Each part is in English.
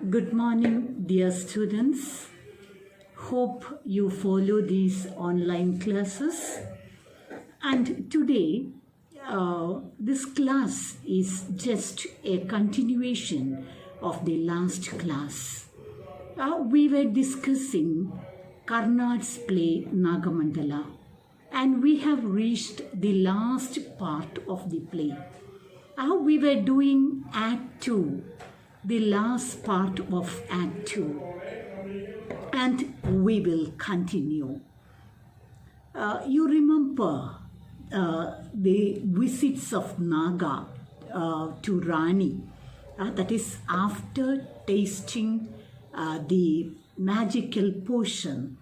Good morning, dear students. Hope you follow these online classes. And today, this class is just a continuation of the last class. We were discussing Karnad's play Nagamandala, and we have reached the last part of the play. We were doing Act 2, the last part of Act 2, and we will continue. You remember the visits of Naga to Rani, that is after tasting the magical potion,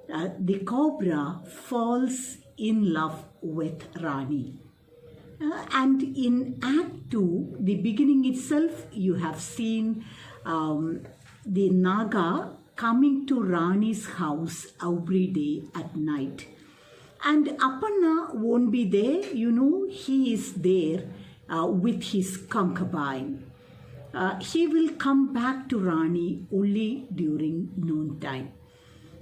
the cobra falls in love with Rani. And in Act 2, the beginning itself, you have seen the Naga coming to Rani's house every day at night. And Apanna won't be there, he is there with his concubine. He will come back to Rani only during noontime.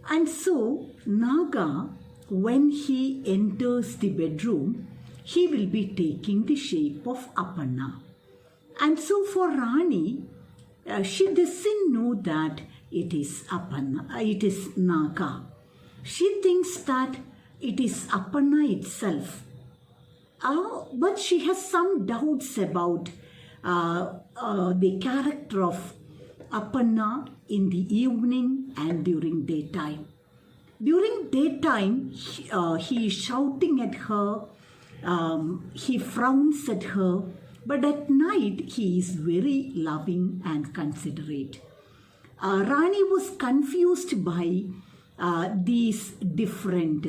And so, Naga, when he enters the bedroom, he will be taking the shape of Apanna. And so for Rani, she doesn't know that it is Apanna, it is Naga. She thinks that it is Apanna itself. But she has some doubts about the character of Apanna in the evening and during daytime. During daytime, he is shouting at her, he frowns at her, but at night he is very loving and considerate. Rani was confused by these different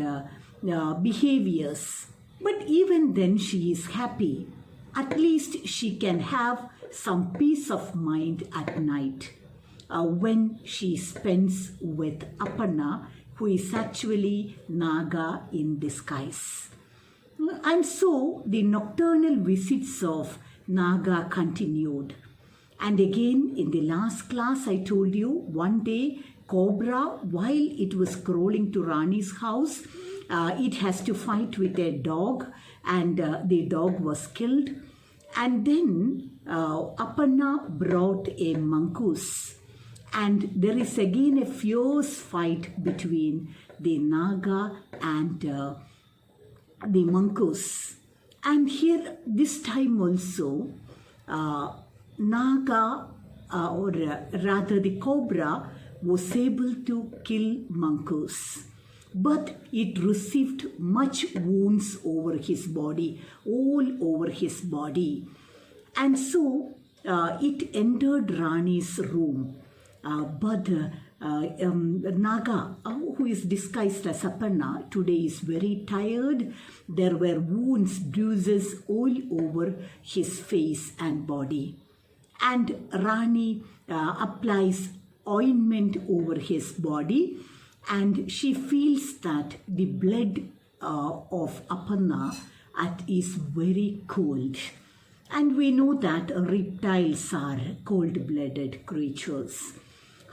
behaviors, but even then she is happy. At least she can have some peace of mind at night when she spends with Apanna, who is actually Naga in disguise. And so the nocturnal visits of Naga continued. And again, in the last class, I told you, one day, Cobra, while it was crawling to Rani's house, it has to fight with a dog, and the dog was killed. And then Apanna brought a mongoose, and there is again a fierce fight between the Naga and the mongoose. And here, this time also, Naga, or rather the cobra, was able to kill mongoose. But it received much wounds over his body, all over his body. And so it entered Rani's room. But Naga, who is disguised as Apanna, today is very tired. There were wounds, bruises all over his face and body. And Rani applies ointment over his body, and she feels that the blood of Apanna is very cold. And we know that reptiles are cold-blooded creatures.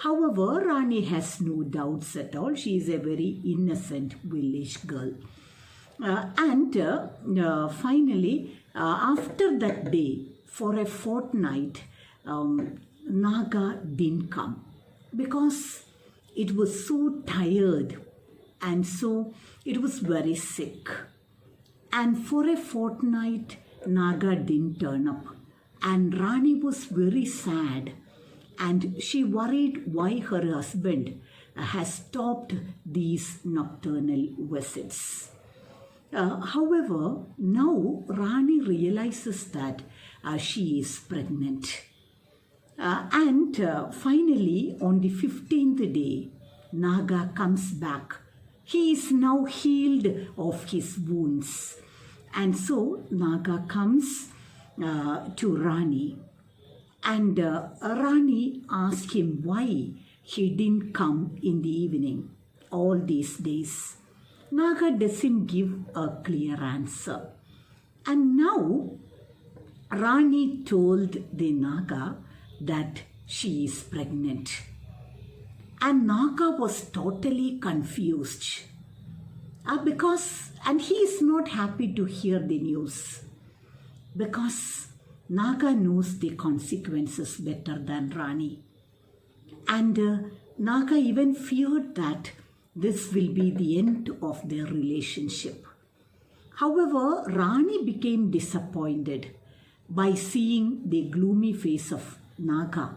However, Rani has no doubts at all. She is a very innocent village girl. Finally, after that day, for a fortnight, Naga didn't come because it was so tired, and so it was very sick. And for a fortnight, Naga didn't turn up, and Rani was very sad, and she worried why her husband has stopped these nocturnal visits. However, now Rani realizes that she is pregnant. Finally, on the 15th day, Naga comes back. He is now healed of his wounds. And so Naga comes to Rani. And Rani asks him why he didn't come in the evening all these days. Naga doesn't give a clear answer. And now Rani told the Naga that she is pregnant. And Naga was totally confused. And he is not happy to hear the news. Because Naga knows the consequences better than Rani. And Naga even feared that this will be the end of their relationship. However, Rani became disappointed by seeing the gloomy face of Naga.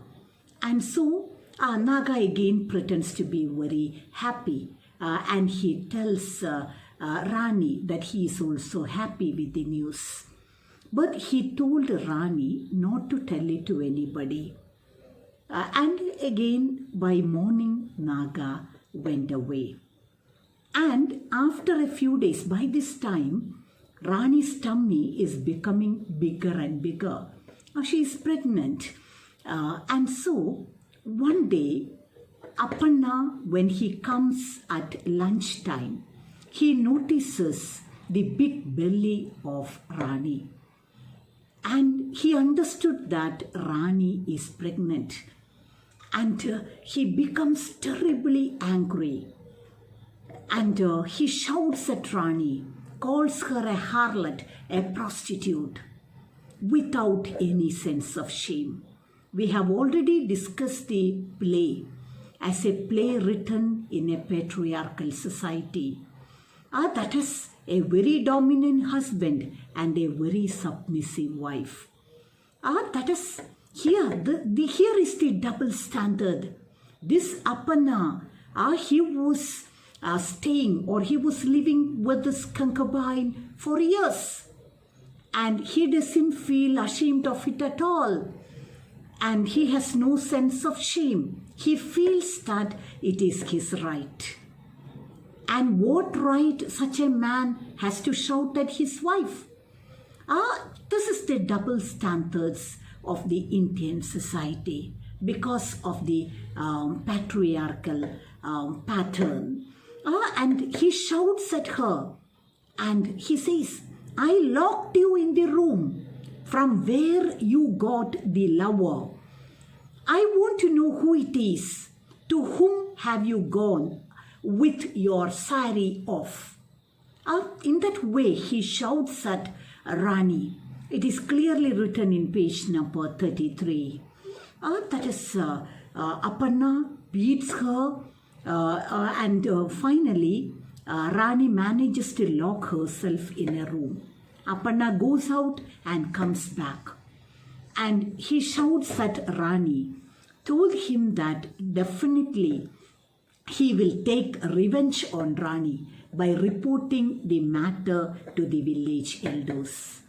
And so Naga again pretends to be very happy and he tells Rani that he is also happy with the news. But he told Rani not to tell it to anybody. And again, by morning, Naga went away. And after a few days, by this time, Rani's tummy is becoming bigger and bigger. She is pregnant. And so, one day, Appanna, when he comes at lunchtime, he notices the big belly of Rani. And he understood that Rani is pregnant. And he becomes terribly angry. And he shouts at Rani, calls her a harlot, a prostitute, without any sense of shame. We have already discussed the play as a play written in a patriarchal society. That is a very dominant husband and a very submissive wife. That is here. Here is the double standard. This Appanna, he was staying or he was living with this concubine for years. And he doesn't feel ashamed of it at all. And he has no sense of shame. He feels that it is his right. And what right such a man has to shout at his wife? This is the double standards of the Indian society because of the patriarchal pattern. And he shouts at her and he says, I locked you in the room from where you got the lover. I want to know who it is. To whom have you gone with your sari off? In that way, he shouts at Rani. It is clearly written in page number 33. That is, Appanna beats her and finally, Rani manages to lock herself in a room. Appanna goes out and comes back. And he shouts at Rani, told him that definitely he will take revenge on Rani by reporting the matter to the village elders.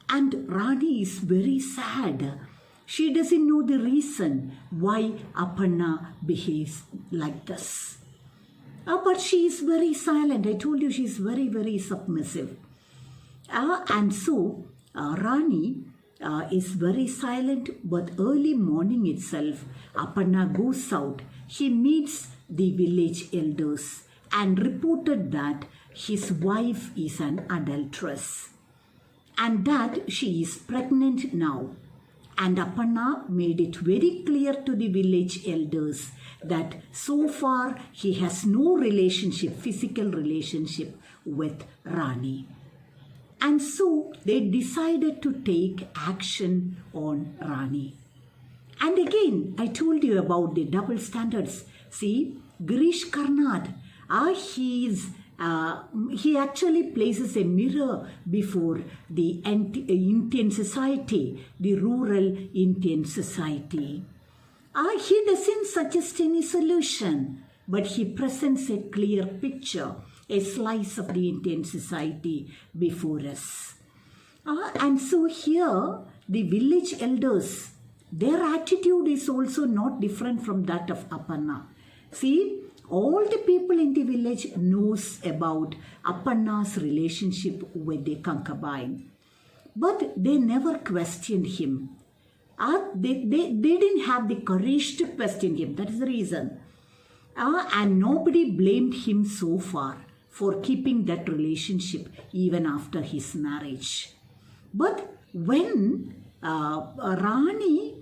And Rani is very sad. She doesn't know the reason why Appanna behaves like this. But she is very silent. I told you she is very, very submissive. And so Rani is very silent, but early morning itself, Appanna goes out. He meets the village elders and reported that his wife is an adulteress and that she is pregnant now. And Appanna made it very clear to the village elders that so far he has no relationship, physical relationship with Rani. And so they decided to take action on Rani. And again, I told you about the double standards. See, Girish Karnad, he actually places a mirror before the Indian society, the rural Indian society. He doesn't suggest any solution, but he presents a clear picture, a slice of the Indian society before us. And so here, the village elders, their attitude is also not different from that of Appanna. See, all the people in the village knows about Appanna's relationship with the concubine. But they never questioned him. They didn't have the courage to question him. That is the reason. And nobody blamed him so far for keeping that relationship even after his marriage. But when Rani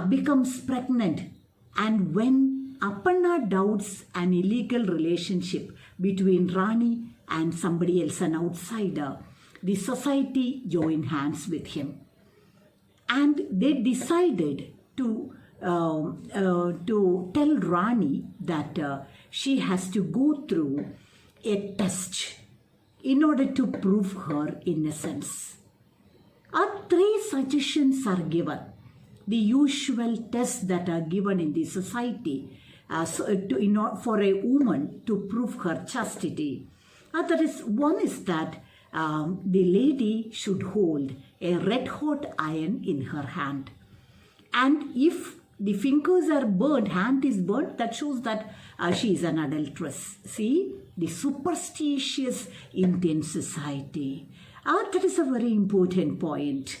becomes pregnant, and when Aparna doubts an illegal relationship between Rani and somebody else, an outsider, the society joined hands with him. And they decided to tell Rani that she has to go through a test in order to prove her innocence. Three suggestions are given. The usual tests that are given in the society for a woman to prove her chastity. One is that the lady should hold a red hot iron in her hand. And if the fingers are burnt, hand is burnt, that shows that she is an adulteress. See, the superstitious Indian society. That is a very important point.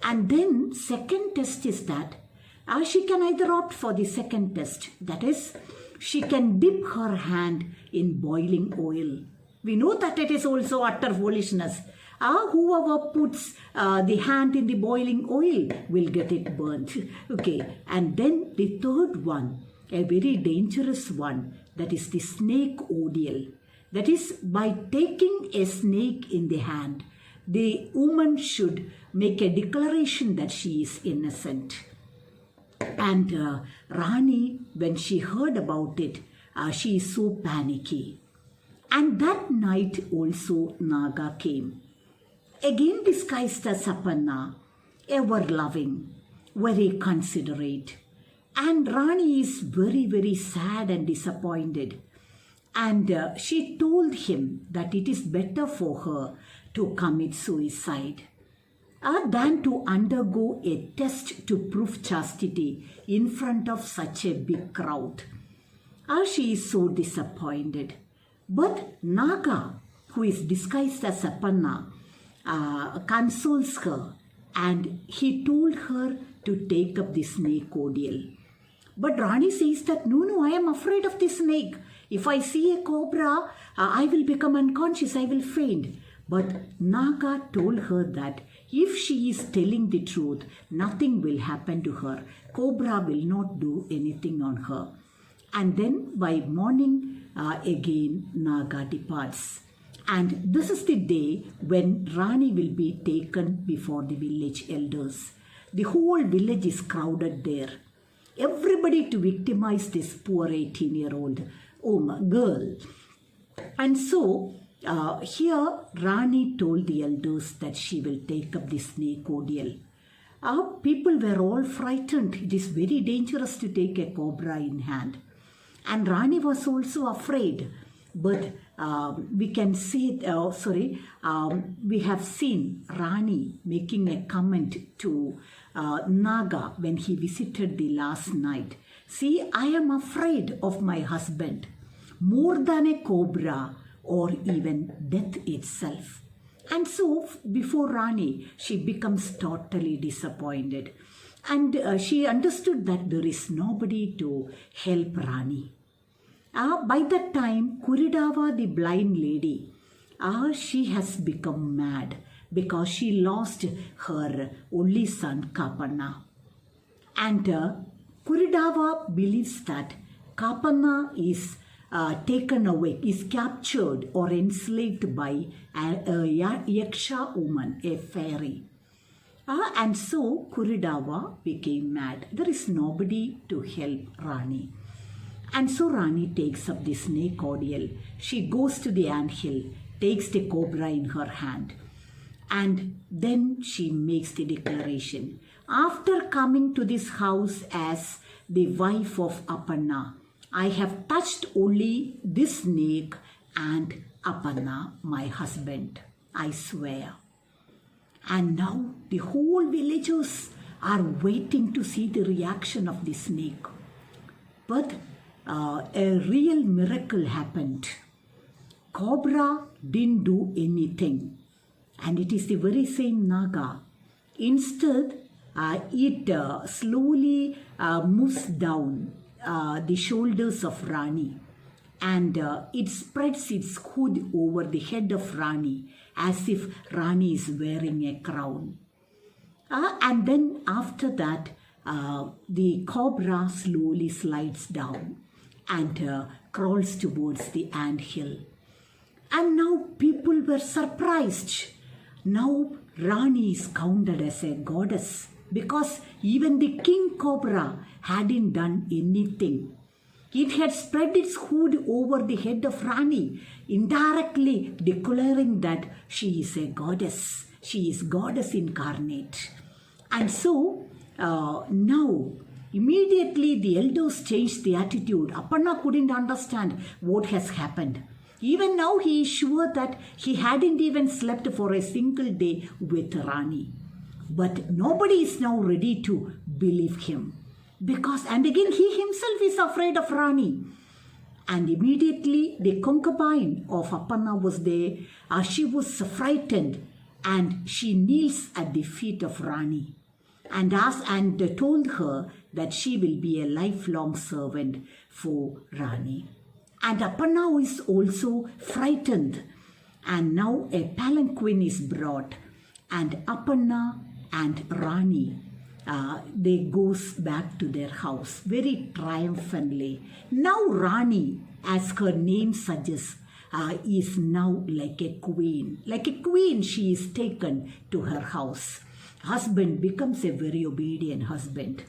And then second test is that she can either opt for the second test. That is, she can dip her hand in boiling oil. We know that it is also utter foolishness. Whoever puts the hand in the boiling oil will get it burnt. Okay, and then the third one, a very dangerous one, that is the snake ordeal. That is, by taking a snake in the hand, the woman should make a declaration that she is innocent. And Rani, when she heard about it, she is so panicky. And that night also Naga came, again disguised as Aparna, ever loving, very considerate. And Rani is very, very sad and disappointed. And she told him that it is better for her to commit suicide than to undergo a test to prove chastity in front of such a big crowd. She is so disappointed. But Naga, who is disguised as Aparna, consoles her, and he told her to take up the snake ordeal. But Rani says that, no, I am afraid of the snake. If I see a cobra, I will become unconscious, I will faint. But Naga told her that if she is telling the truth, nothing will happen to her. Cobra will not do anything on her. And then by morning, again Naga departs. And this is the day when Rani will be taken before the village elders. The whole village is crowded there. Everybody to victimize this poor 18-year-old girl. And so here Rani told the elders that she will take up the snake ordeal. People were all frightened. It is very dangerous to take a cobra in hand. And Rani was also afraid. But we can say, we have seen Rani making a comment to Naga when he visited the last night. See, I am afraid of my husband more than a cobra or even death itself. And so before Rani, she becomes totally disappointed. And she understood that there is nobody to help Rani. By that time, Kuridava, the blind lady, she has become mad because she lost her only son Kapanna. And Kuridava believes that Kapanna is taken away, is captured or enslaved by a Yaksha woman, a fairy. And so Kuridava became mad. There is nobody to help Rani. And so Rani takes up the snake ordeal. She goes to the anthill, takes the cobra in her hand, and then she makes the declaration. After coming to this house as the wife of Aparna, I have touched only this snake and Aparna, my husband. I swear. And now the whole villagers are waiting to see the reaction of the snake. But a real miracle happened. Cobra didn't do anything. And it is the very same Naga. Instead, it slowly moves down the shoulders of Rani. And it spreads its hood over the head of Rani as if Rani is wearing a crown. And then after that, the cobra slowly slides down and crawls towards the anthill. And now people were surprised. Now Rani is counted as a goddess because even the king cobra hadn't done anything. It had spread its hood over the head of Rani, indirectly declaring that she is a goddess. She is goddess incarnate. And so now, immediately the elders changed the attitude. Aparna couldn't understand what has happened. Even now he is sure that he hadn't even slept for a single day with Rani. But nobody is now ready to believe him. Because, and again, he himself is afraid of Rani. And immediately the concubine of Aparna was there. She was frightened and she kneels at the feet of Rani and told her that she will be a lifelong servant for Rani. And Aparna is also frightened. And now a palanquin is brought. And Aparna and Rani, they goes back to their house very triumphantly. Now Rani, as her name suggests, is now like a queen. Like a queen, she is taken to her house. Husband becomes a very obedient husband.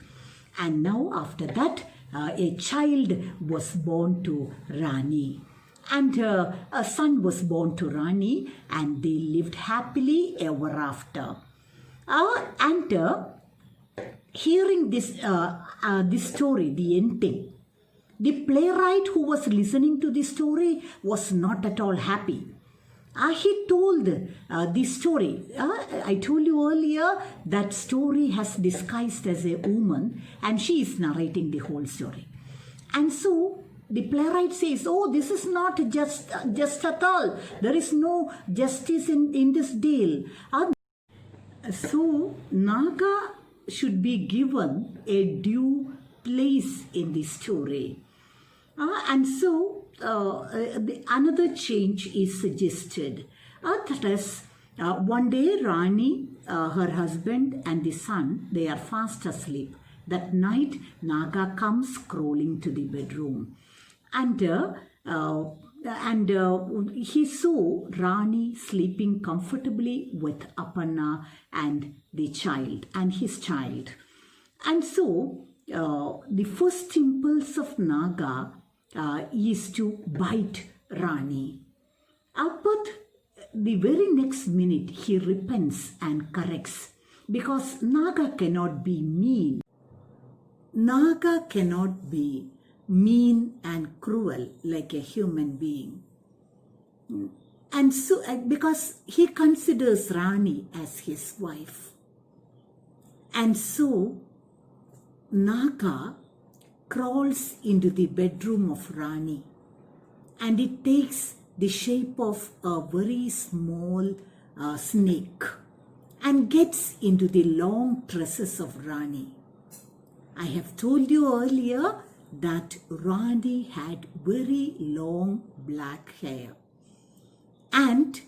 And now after that, a child was born to Rani. And a son was born to Rani, and they lived happily ever after. Hearing this story, the ending, the playwright who was listening to the story was not at all happy. He told this story. I told you earlier that story has disguised as a woman and she is narrating the whole story. And so the playwright says, oh, this is not just at all. There is no justice in this deal. So Naga should be given a due place in the story. And so another change is suggested. That is, one day Rani, her husband and the son, they are fast asleep. That night, Naga comes crawling to the bedroom. And he saw Rani sleeping comfortably with Aparna and the child and his child. And so the first impulse of Naga is to bite Rani. But the very next minute he repents and corrects, because Naga cannot be mean. Naga cannot be mean and cruel like a human being. And so, because he considers Rani as his wife. And so, Naga crawls into the bedroom of Rani, and it takes the shape of a very small snake and gets into the long tresses of Rani. I have told you earlier that Rani had very long black hair, and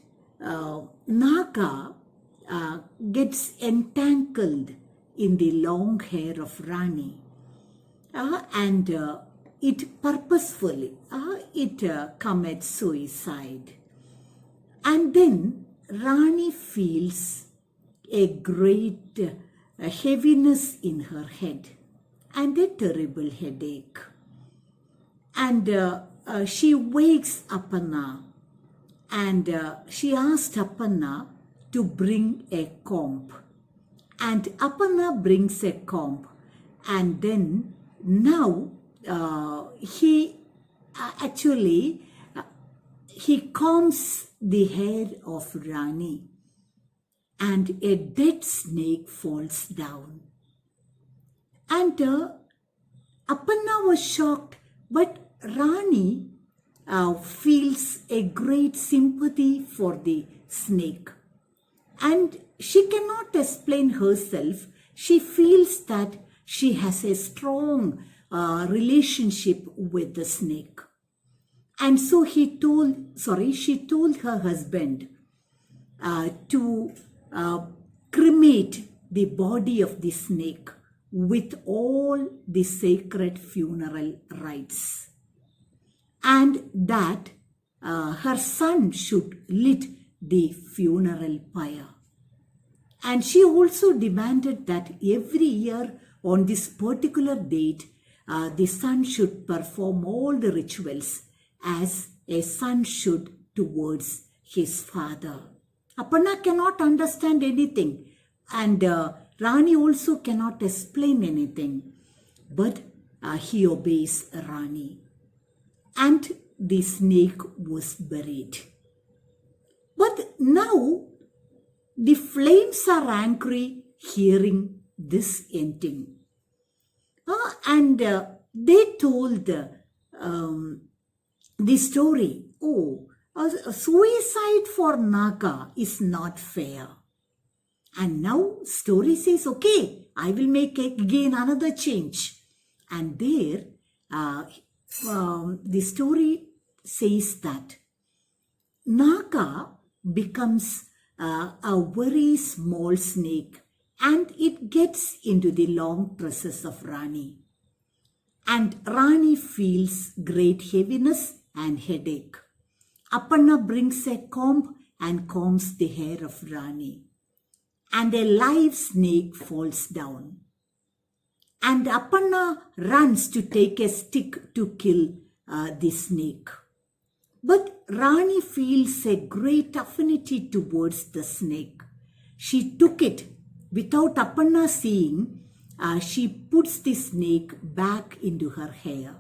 Naga gets entangled in the long hair of Rani, and it purposefully commits suicide. And then Rani feels a great heaviness in her head and a terrible headache. And she wakes Aparna, and she asked Aparna to bring a comb. And Aparna brings a comb, and then now he combs the hair of Rani, and a dead snake falls down. And Aparna was shocked, but Rani feels a great sympathy for the snake. And she cannot explain herself. She feels that she has a strong relationship with the snake. And so she told her husband to cremate the body of the snake with all the sacred funeral rites, and that her son should lit the funeral pyre. And she also demanded that every year on this particular date, the son should perform all the rituals as a son should towards his father. Aparna cannot understand anything, and Rani also cannot explain anything, but he obeys Rani. And the snake was buried. But now the flames are angry hearing this ending. And they told the story, a suicide for Naga is not fair. And now story says, okay, I will make again another change. And there the story says that Naga becomes a very small snake, and it gets into the long tresses of Rani. And Rani feels great heaviness and headache. Aparna brings a comb and combs the hair of Rani. And a live snake falls down. And Aparna runs to take a stick to kill the snake. But Rani feels a great affinity towards the snake. She took it without Aparna seeing. She puts the snake back into her hair.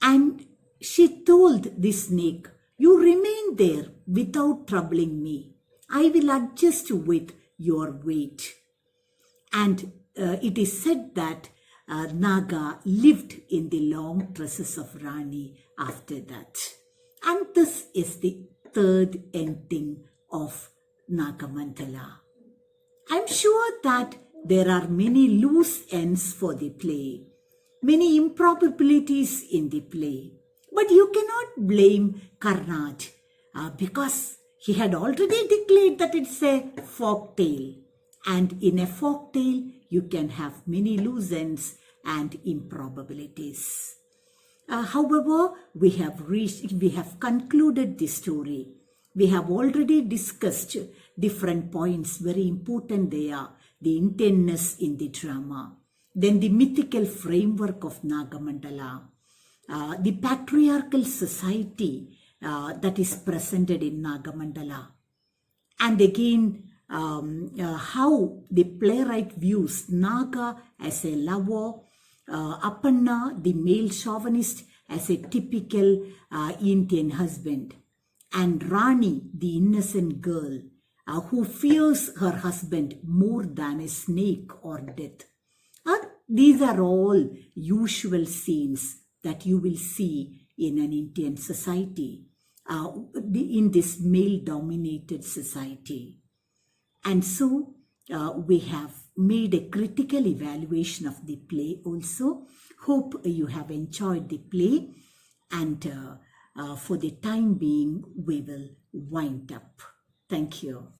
And she told the snake, you remain there without troubling me. I will adjust with your weight. And it is said that Naga lived in the long tresses of Rani after that. And this is the third ending of Nagamandala. I'm sure that there are many loose ends for the play, many improbabilities in the play. But you cannot blame Karnad because he had already declared that it's a folk tale. And in a folk tale, you can have many loose ends and improbabilities. However, we have concluded the story. We have already discussed different points, very important they are. The intentness in the drama, then the mythical framework of Nagamandala, the patriarchal society that is presented in Nagamandala, and again how the playwright views Naga as a lover, Aparna, the male chauvinist, as a typical Indian husband, and Rani, the innocent girl, who fears her husband more than a snake or death. These are all usual scenes that you will see in an Indian society, in this male-dominated society. And so we have made a critical evaluation of the play also. Hope you have enjoyed the play, and for the time being, we will wind up. Thank you.